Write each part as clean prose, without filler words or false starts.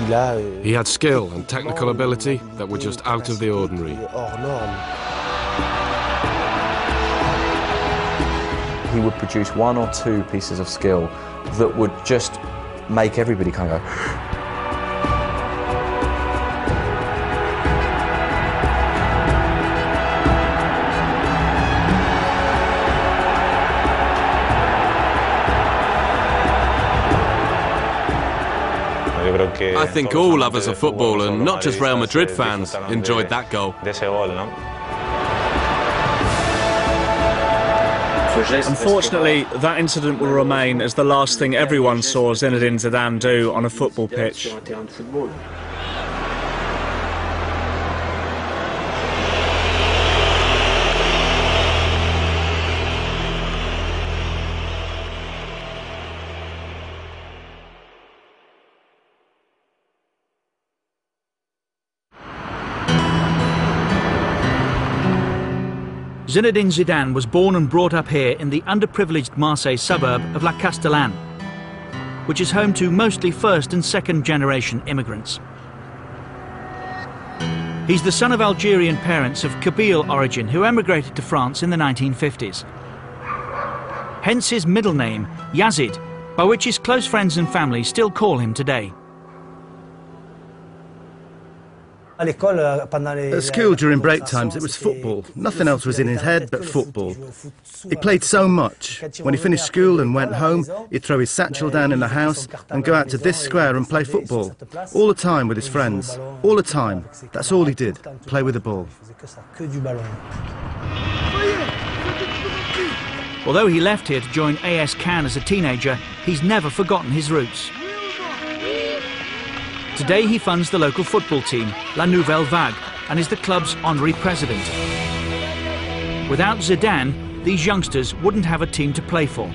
He had skill and technical ability that were just out of the ordinary. He would produce one or two pieces of skill that would just make everybody kind of go. I think all lovers of football, and not just Real Madrid fans, enjoyed that goal. Unfortunately, that incident will remain as the last thing everyone saw Zinedine Zidane do on a football pitch. Zinedine Zidane was born and brought up here in the underprivileged Marseille suburb of La Castellane, which is home to mostly first and second generation immigrants. He's the son of Algerian parents of Kabyle origin who emigrated to France in the 1950s. Hence his middle name, Yazid, by which his close friends and family still call him today. At school during break times it was football. Nothing else was in his head but football. He played so much. When he finished school and went home, he'd throw his satchel down in the house and go out to this square and play football. All the time with his friends. All the time. That's all he did. Play with the ball. Although he left here to join AS Cannes as a teenager, he's never forgotten his roots. Today he funds the local football team, La Nouvelle Vague, and is the club's honorary president. Without Zidane, these youngsters wouldn't have a team to play for.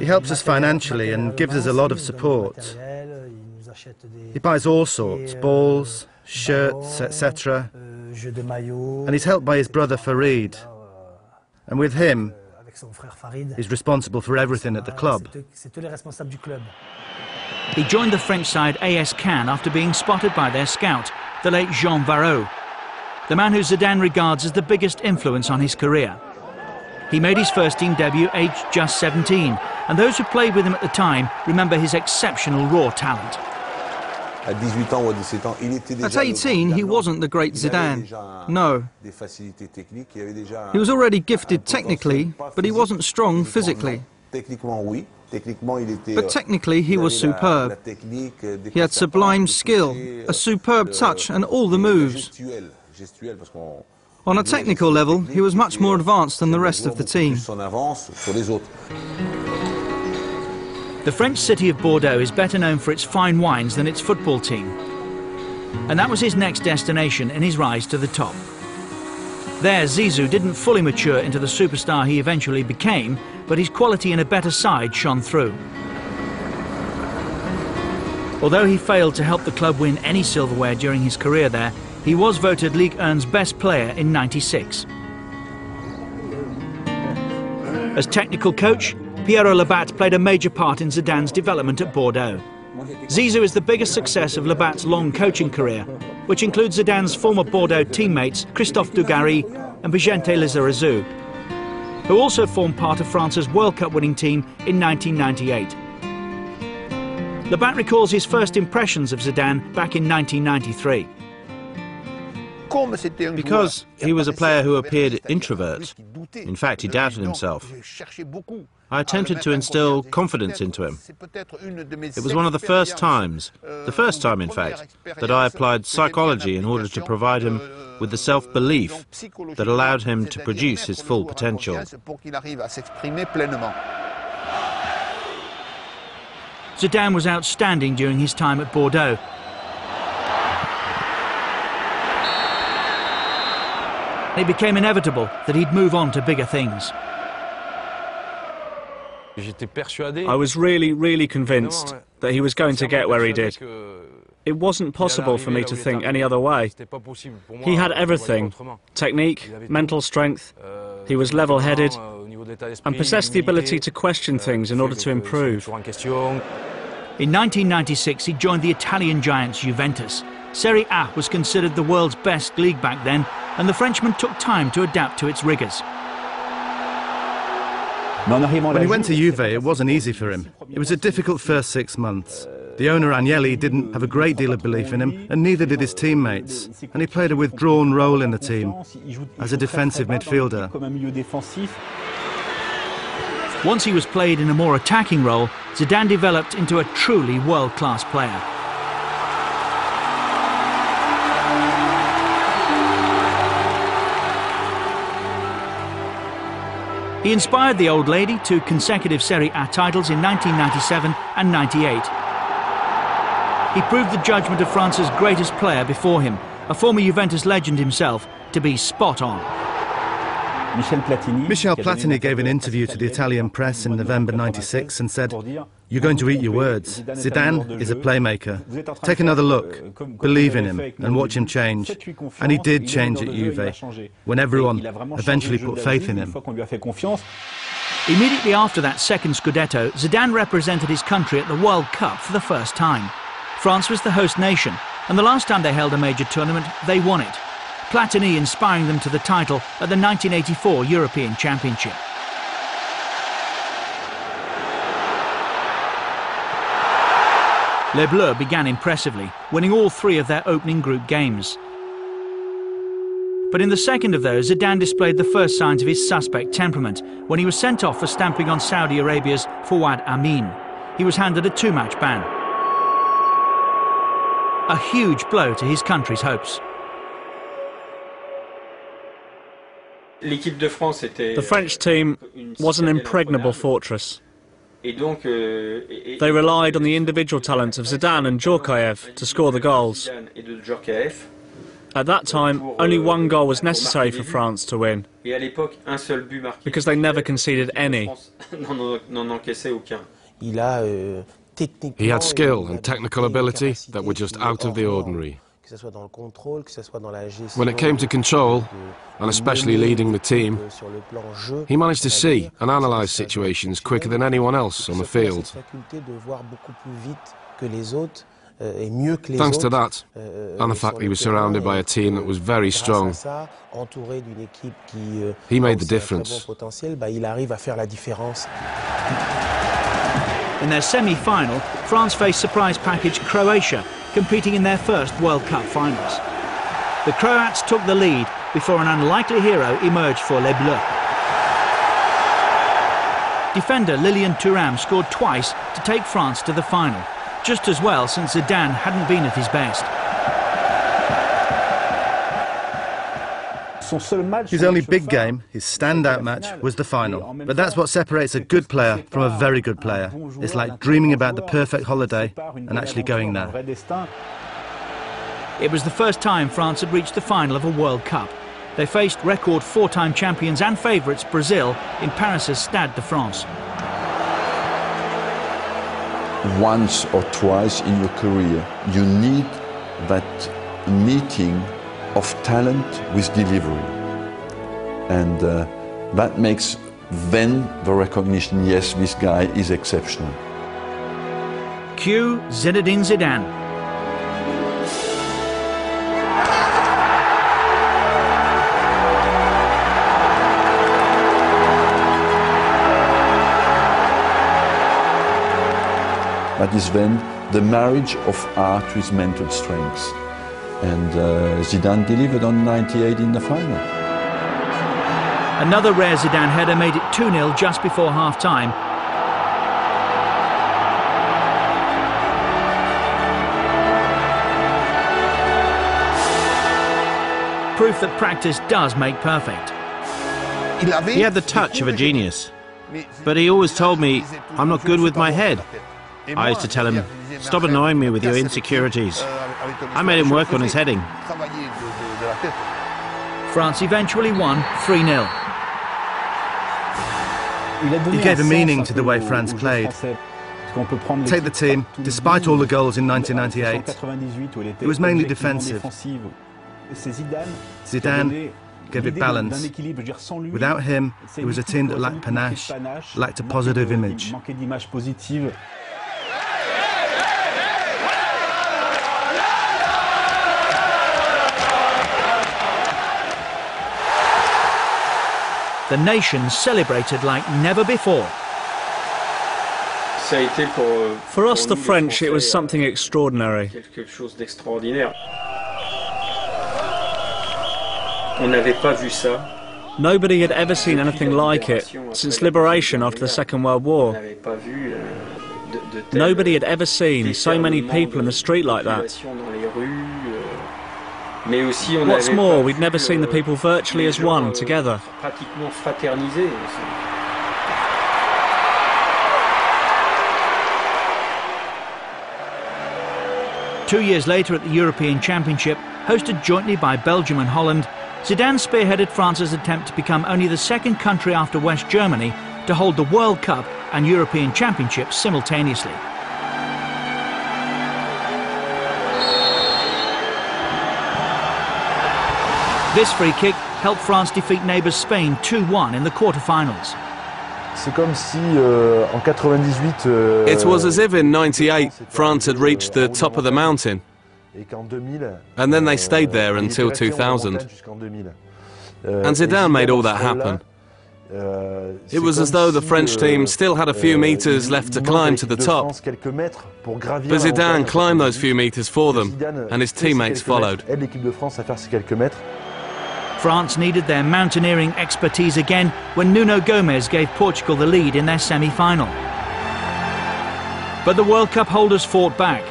He helps us financially and gives us a lot of support. He buys all sorts, balls, shirts, etc. And he's helped by his brother Farid. And with him, he's responsible for everything at the club. He joined the French side AS Cannes after being spotted by their scout, the late Jean Varot, the man who Zidane regards as the biggest influence on his career. He made his first team debut aged just 17, and those who played with him at the time remember his exceptional raw talent. At 18, he wasn't the great Zidane. No. He was already gifted technically, but he wasn't strong physically. But technically, he was superb. He had sublime skill, a superb touch, and all the moves. On a technical level, he was much more advanced than the rest of the team. The French city of Bordeaux is better known for its fine wines than its football team. And that was his next destination in his rise to the top. There, Zizou didn't fully mature into the superstar he eventually became, but his quality in a better side shone through. Although he failed to help the club win any silverware during his career there, he was voted Ligue 1's best player in '96. As technical coach, Pierrot Labat played a major part in Zidane's development at Bordeaux. Zizou is the biggest success of Labat's long coaching career, which includes Zidane's former Bordeaux teammates Christophe Dugarry and Vicente Lizarazu, who also formed part of France's World Cup winning team in 1998. Labat recalls his first impressions of Zidane back in 1993. Because he was a player who appeared introvert. In fact, he doubted himself. I attempted to instill confidence into him. It was one of the first time in fact, that I applied psychology in order to provide him with the self-belief that allowed him to produce his full potential. Zidane was outstanding during his time at Bordeaux. It became inevitable that he'd move on to bigger things. I was really convinced that he was going to get where he did. It wasn't possible for me to think any other way. He had everything: technique, mental strength, he was level-headed, and possessed the ability to question things in order to improve. In 1996, he joined the Italian giants Juventus. Serie A was considered the world's best league back then, and the Frenchman took time to adapt to its rigours. When he went to Juve, it wasn't easy for him. It was a difficult first 6 months. The owner, Agnelli, didn't have a great deal of belief in him, and neither did his teammates. And he played a withdrawn role in the team, as a defensive midfielder. Once he was played in a more attacking role, Zidane developed into a truly world-class player. He inspired the old lady to consecutive Serie A titles in 1997 and 98. He proved the judgment of France's greatest player before him, a former Juventus legend himself, to be spot on. Michel Platini gave an interview to the Italian press in November '96 and said, "You're going to eat your words. Zidane is a playmaker. Take another look, believe in him and watch him change." And he did change at Juve, when everyone eventually put faith in him. Immediately after that second Scudetto, Zidane represented his country at the World Cup for the first time. France was the host nation, and the last time they held a major tournament, they won it. Platini inspiring them to the title at the 1984 European Championship. Les Bleus began impressively, winning all three of their opening group games. But in the second of those, Zidane displayed the first signs of his suspect temperament when he was sent off for stamping on Saudi Arabia's Fawad Amin. He was handed a two-match ban. A huge blow to his country's hopes. The French team was an impregnable fortress. They relied on the individual talent of Zidane and Djorkaeff to score the goals. At that time, only one goal was necessary for France to win, because they never conceded any. He had skill and technical ability that were just out of the ordinary. When it came to control, and especially leading the team, he managed to see and analyse situations quicker than anyone else on the field. Thanks to that, and the fact that he was surrounded by a team that was very strong, he made the difference. In their semi-final, France faced surprise package Croatia, competing in their first World Cup finals. The Croats took the lead before an unlikely hero emerged for Les Bleus. Defender Lilian Thuram scored twice to take France to the final, just as well since Zidane hadn't been at his best. His only big game, his standout match, was the final. But that's what separates a good player from a very good player. It's like dreaming about the perfect holiday and actually going there. It was the first time France had reached the final of a World Cup. They faced record four-time champions and favourites Brazil in Paris' Stade de France. Once or twice in your career, you need that meeting of talent with delivery. And that makes then the recognition, yes, this guy is exceptional. Cue Zinedine Zidane. That is then the marriage of art with mental strength. And Zidane delivered on 98 in the final. Another rare Zidane header made it 2-0 just before half-time. Proof that practice does make perfect. He had the touch of a genius, but he always told me, I'm not good with my head. I used to tell him, stop annoying me with your insecurities. I made him work on his heading. France eventually won 3-0. He gave a meaning to the way France played. Take the team, despite all the goals in 1998, it was mainly defensive. Zidane gave it balance. Without him, it was a team that lacked panache, lacked a positive image. The nation celebrated like never before. For us, the French, it was something extraordinary. Nobody had ever seen anything like it since liberation after the Second World War. Nobody had ever seen so many people in the street like that. What's more, we'd never seen the people virtually as one, together. Two years later at the European Championship, hosted jointly by Belgium and Holland, Zidane spearheaded France's attempt to become only the second country after West Germany to hold the World Cup and European Championships simultaneously. This free kick helped France defeat neighbours Spain 2-1 in the quarter-finals. It was as if in '98 France had reached the top of the mountain, and then they stayed there until 2000. And Zidane made all that happen. It was as though the French team still had a few metres left to climb to the top. But Zidane climbed those few metres for them, and his teammates followed. France needed their mountaineering expertise again when Nuno Gomes gave Portugal the lead in their semi-final. But the World Cup holders fought back.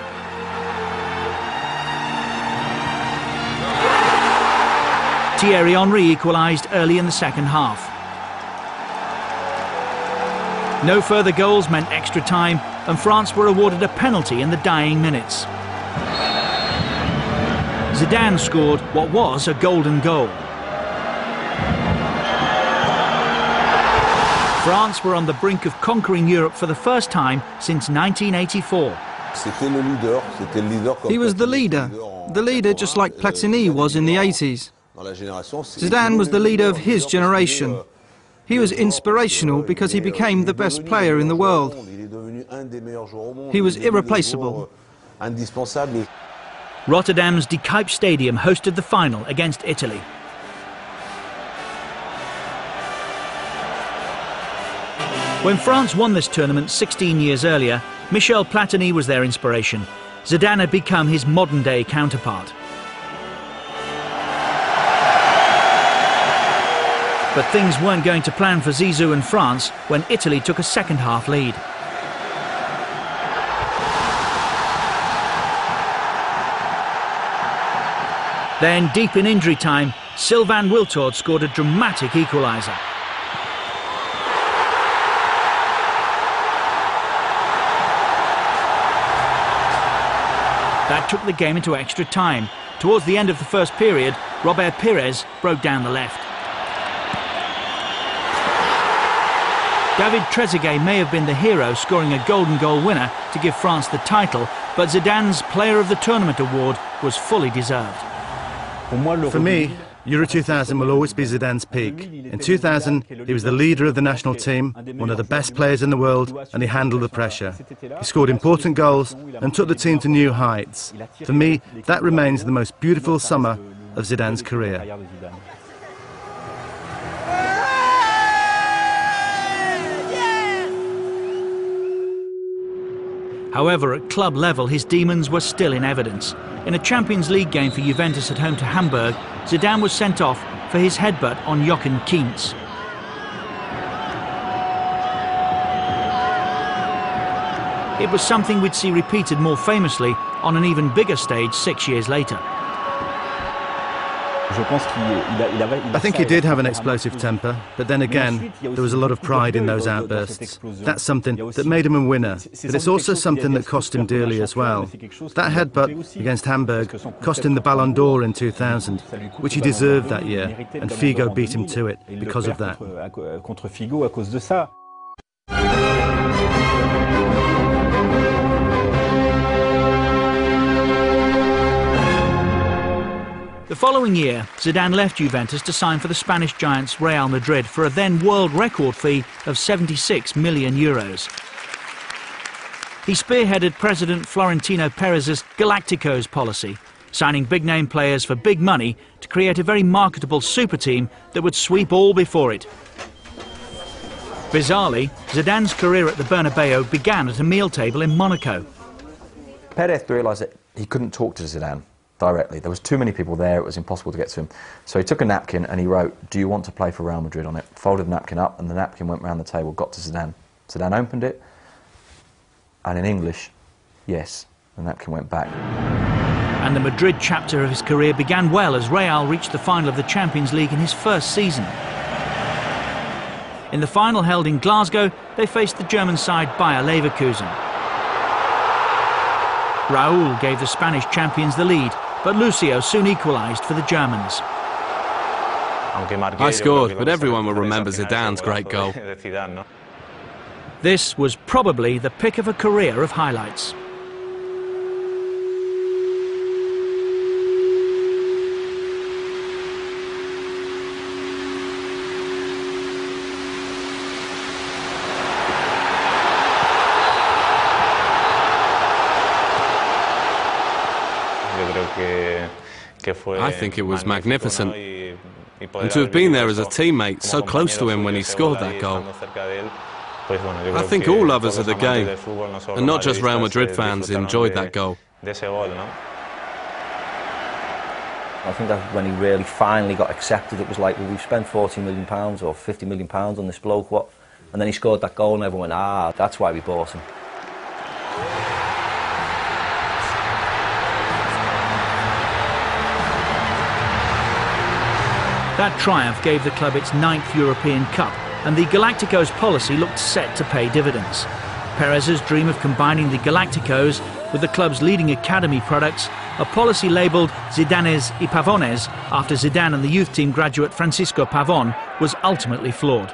Thierry Henry equalised early in the second half. No further goals meant extra time, and France were awarded a penalty in the dying minutes. Zidane scored what was a golden goal. France were on the brink of conquering Europe for the first time since 1984. He was the leader just like Platini was in the 80s. Zidane was the leader of his generation. He was inspirational because he became the best player in the world. He was irreplaceable. Rotterdam's De Kuip Stadium hosted the final against Italy. When France won this tournament 16 years earlier, Michel Platini was their inspiration. Zidane had become his modern-day counterpart. But things weren't going to plan for Zizou and France when Italy took a second-half lead. Then, deep in injury time, Sylvain Wiltord scored a dramatic equaliser. That took the game into extra time. Towards the end of the first period, Robert Pires broke down the left. David Trezeguet may have been the hero, scoring a golden goal winner to give France the title, but Zidane's Player of the Tournament award was fully deserved. For me, Euro 2000 will always be Zidane's peak. In 2000, he was the leader of the national team, one of the best players in the world, and he handled the pressure. He scored important goals and took the team to new heights. For me, that remains the most beautiful summer of Zidane's career. However, at club level, his demons were still in evidence. In a Champions League game for Juventus at home to Hamburg, Zidane was sent off for his headbutt on Jochen Kientz. It was something we'd see repeated more famously on an even bigger stage 6 years later. I think he did have an explosive temper, but then again, there was a lot of pride in those outbursts. That's something that made him a winner, but it's also something that cost him dearly as well. That headbutt against Hamburg cost him the Ballon d'Or in 2000, which he deserved that year, and Figo beat him to it because of that. The following year, Zidane left Juventus to sign for the Spanish giants Real Madrid for a then world record fee of €76 million. He spearheaded President Florentino Perez's Galacticos policy, signing big-name players for big money to create a very marketable super team that would sweep all before it. Bizarrely, Zidane's career at the Bernabeu began at a meal table in Monaco. Perez realised that he couldn't talk to Zidane directly. There was too many people there, it was impossible to get to him. So he took a napkin and he wrote, "Do you want to play for Real Madrid?" on it, folded the napkin up, and the napkin went round the table, got to Zidane. Zidane opened it, and in English, yes, the napkin went back. And the Madrid chapter of his career began well as Real reached the final of the Champions League in his first season. In the final held in Glasgow, they faced the German side Bayer Leverkusen. Raúl gave the Spanish champions the lead, but Lucio soon equalised for the Germans. I scored, but everyone will remember Zidane's great goal. This was probably the pick of a career of highlights. I think it was magnificent. And to have been there as a teammate, so close to him when he scored that goal. I think all lovers of the game, and not just Real Madrid fans, enjoyed that goal. I think that when he really finally got accepted, it was like, well, we've spent £40 million or £50 million on this bloke, what? And then he scored that goal and everyone went, ah, that's why we bought him. That triumph gave the club its 9th European Cup, and the Galacticos policy looked set to pay dividends. Perez's dream of combining the Galacticos with the club's leading academy products, a policy labelled Zidanes y Pavones after Zidane and the youth team graduate Francisco Pavón, was ultimately flawed.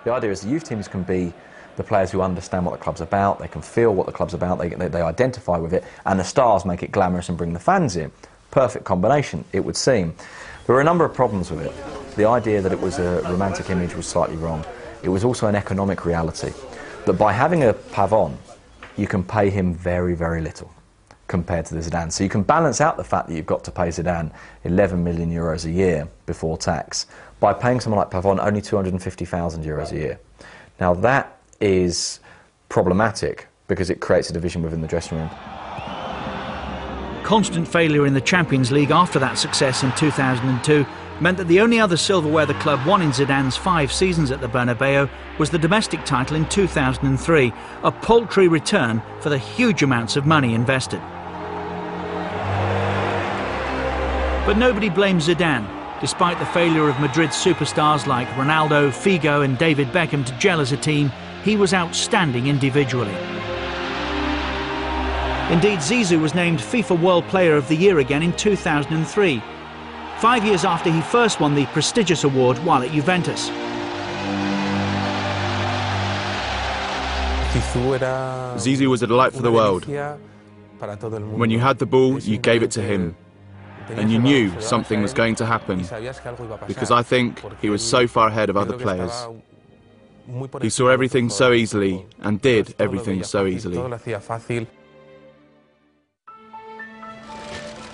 The idea is the youth teams can be the players who understand what the club's about, they can feel what the club's about, they identify with it, and the stars make it glamorous and bring the fans in. Perfect combination, it would seem. There were a number of problems with it. The idea that it was a romantic image was slightly wrong. It was also an economic reality. That by having a Pavón, you can pay him very, very little compared to the Zidane. So you can balance out the fact that you've got to pay Zidane €11 million a year before tax by paying someone like Pavón only €250,000 a year. Now that is problematic because it creates a division within the dressing room. Constant failure in the Champions League after that success in 2002 meant that the only other silverware the club won in Zidane's 5 seasons at the Bernabeu was the domestic title in 2003, a paltry return for the huge amounts of money invested. But nobody blames Zidane. Despite the failure of Madrid's superstars like Ronaldo, Figo and David Beckham to gel as a team, he was outstanding individually. Indeed, Zizou was named FIFA World Player of the Year again in 2003, 5 years after he first won the prestigious award while at Juventus. Zizou was a delight for the world. When you had the ball, you gave it to him. And you knew something was going to happen, because I think he was so far ahead of other players. He saw everything so easily and did everything so easily.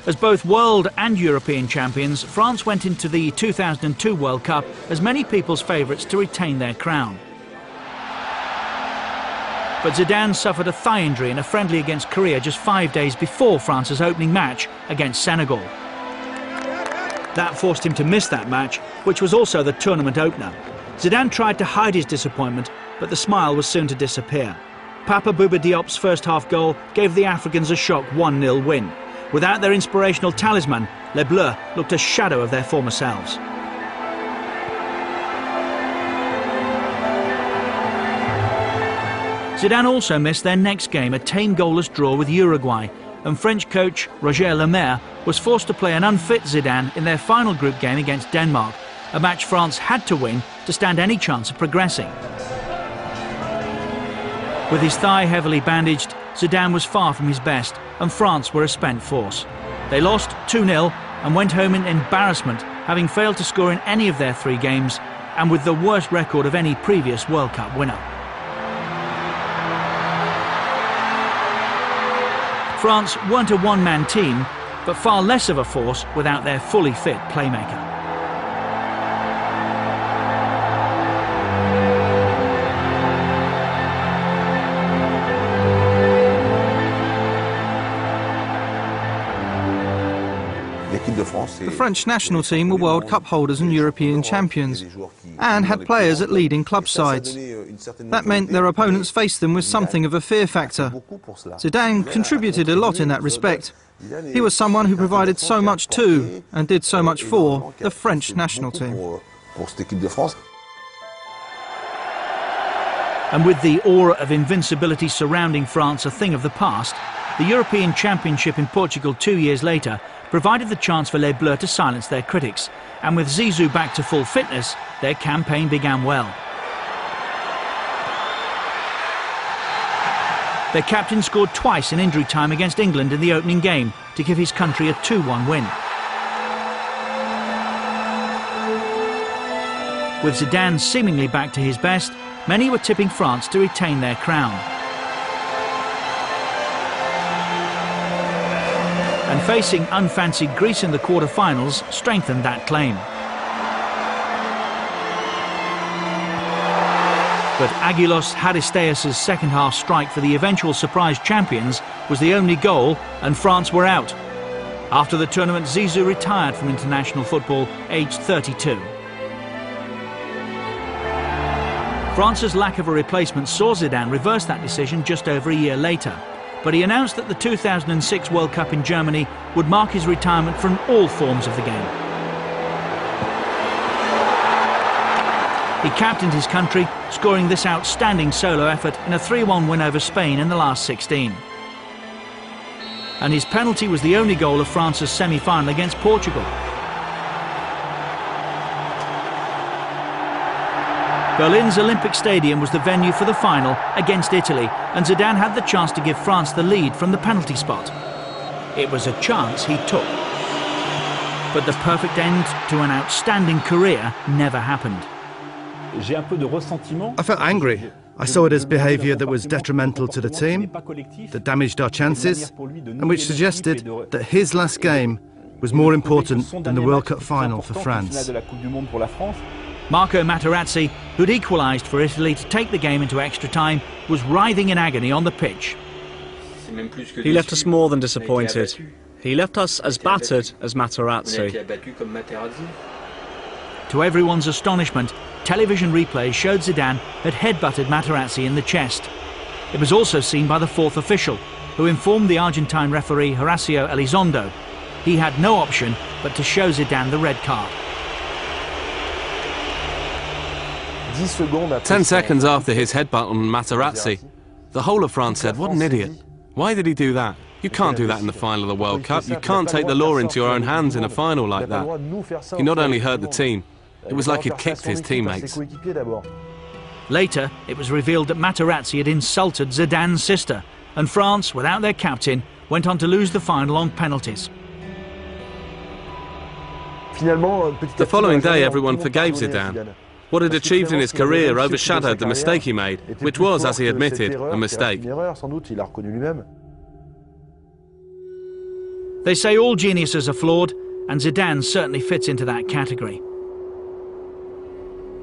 As both world and European champions, France went into the 2002 World Cup as many people's favourites to retain their crown. But Zidane suffered a thigh injury in a friendly against Korea just 5 days before France's opening match against Senegal. That forced him to miss that match, which was also the tournament opener. Zidane tried to hide his disappointment, but the smile was soon to disappear. Papa Bouba Diop's first half goal gave the Africans a shock 1-0 win. Without their inspirational talisman, Les Bleus looked a shadow of their former selves. Zidane also missed their next game, a tame goalless draw with Uruguay, and French coach Roger Lemaire was forced to play an unfit Zidane in their final group game against Denmark, a match France had to win to stand any chance of progressing. With his thigh heavily bandaged, Zidane was far from his best, and France were a spent force. They lost 2-0 and went home in embarrassment, having failed to score in any of their 3 games and with the worst record of any previous World Cup winner. France weren't a one-man team, but far less of a force without their fully fit playmaker. The French national team were World Cup holders and European champions, and had players at leading club sides. That meant their opponents faced them with something of a fear factor. Zidane contributed a lot in that respect. He was someone who provided so much to, and did so much for, the French national team. And with the aura of invincibility surrounding France a thing of the past, the European Championship in Portugal 2 years later provided the chance for Les Bleus to silence their critics, and with Zizou back to full fitness, their campaign began well. Their captain scored twice in injury time against England in the opening game to give his country a 2-1 win. With Zidane seemingly back to his best, many were tipping France to retain their crown. And facing unfancied Greece in the quarter-finals strengthened that claim. But Aguilos Haristeas' second-half strike for the eventual surprise champions was the only goal, and France were out. After the tournament, Zizou retired from international football, aged 32. France's lack of a replacement saw Zidane reverse that decision just over a year later. But he announced that the 2006 World Cup in Germany would mark his retirement from all forms of the game. He captained his country, scoring this outstanding solo effort in a 3-1 win over Spain in the last 16. And his penalty was the only goal of France's semi-final against Portugal. Berlin's Olympic Stadium was the venue for the final against Italy, and Zidane had the chance to give France the lead from the penalty spot. It was a chance he took. But the perfect end to an outstanding career never happened. I felt angry. I saw it as behaviour that was detrimental to the team, that damaged our chances, and which suggested that his last game was more important than the World Cup final for France. Marco Materazzi, who'd equalised for Italy to take the game into extra time, was writhing in agony on the pitch. He left us more than disappointed. He left us as battered as Materazzi. To everyone's astonishment, television replays showed Zidane had headbutted Materazzi in the chest. It was also seen by the fourth official, who informed the Argentine referee Horacio Elizondo. He had no option but to show Zidane the red card. 10 seconds after his headbutt on Materazzi, the whole of France said, "What an idiot. Why did he do that? You can't do that in the final of the World Cup. You can't take the law into your own hands in a final like that." He not only hurt the team, it was like he'd kicked his teammates. Later, it was revealed that Materazzi had insulted Zidane's sister, and France, without their captain, went on to lose the final on penalties. The following day, everyone forgave Zidane. What he'd achieved in his career overshadowed the mistake he made, which was, as he admitted, a mistake. They say all geniuses are flawed, and Zidane certainly fits into that category.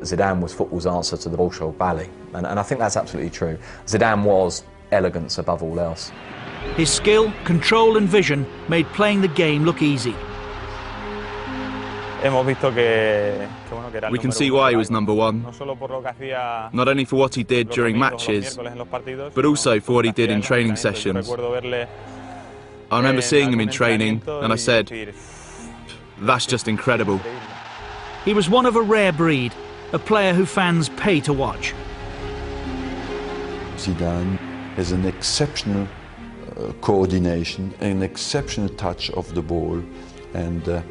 Zidane was football's answer to the Bolshoi ballet, and I think that's absolutely true. Zidane was elegance above all else. His skill, control and vision made playing the game look easy. We can see why he was number one, not only for what he did during matches, but also for what he did in training sessions. I remember seeing him in training, and I said, "That's just incredible." He was one of a rare breed, a player who fans pay to watch. Zidane has an exceptional coordination, an exceptional touch of the ball, and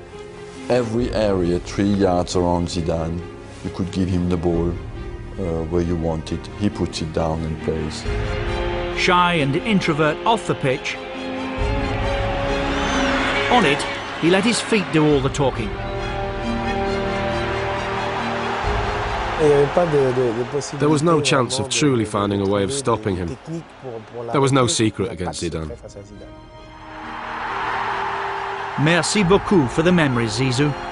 every area 3 yards around Zidane, you could give him the ball where you want it. He puts it down and plays. Shy and introvert off the pitch, On it, he let his feet do all the talking. There was no chance of truly finding a way of stopping him. There was no secret against Zidane. Merci beaucoup for the memories, Zizou.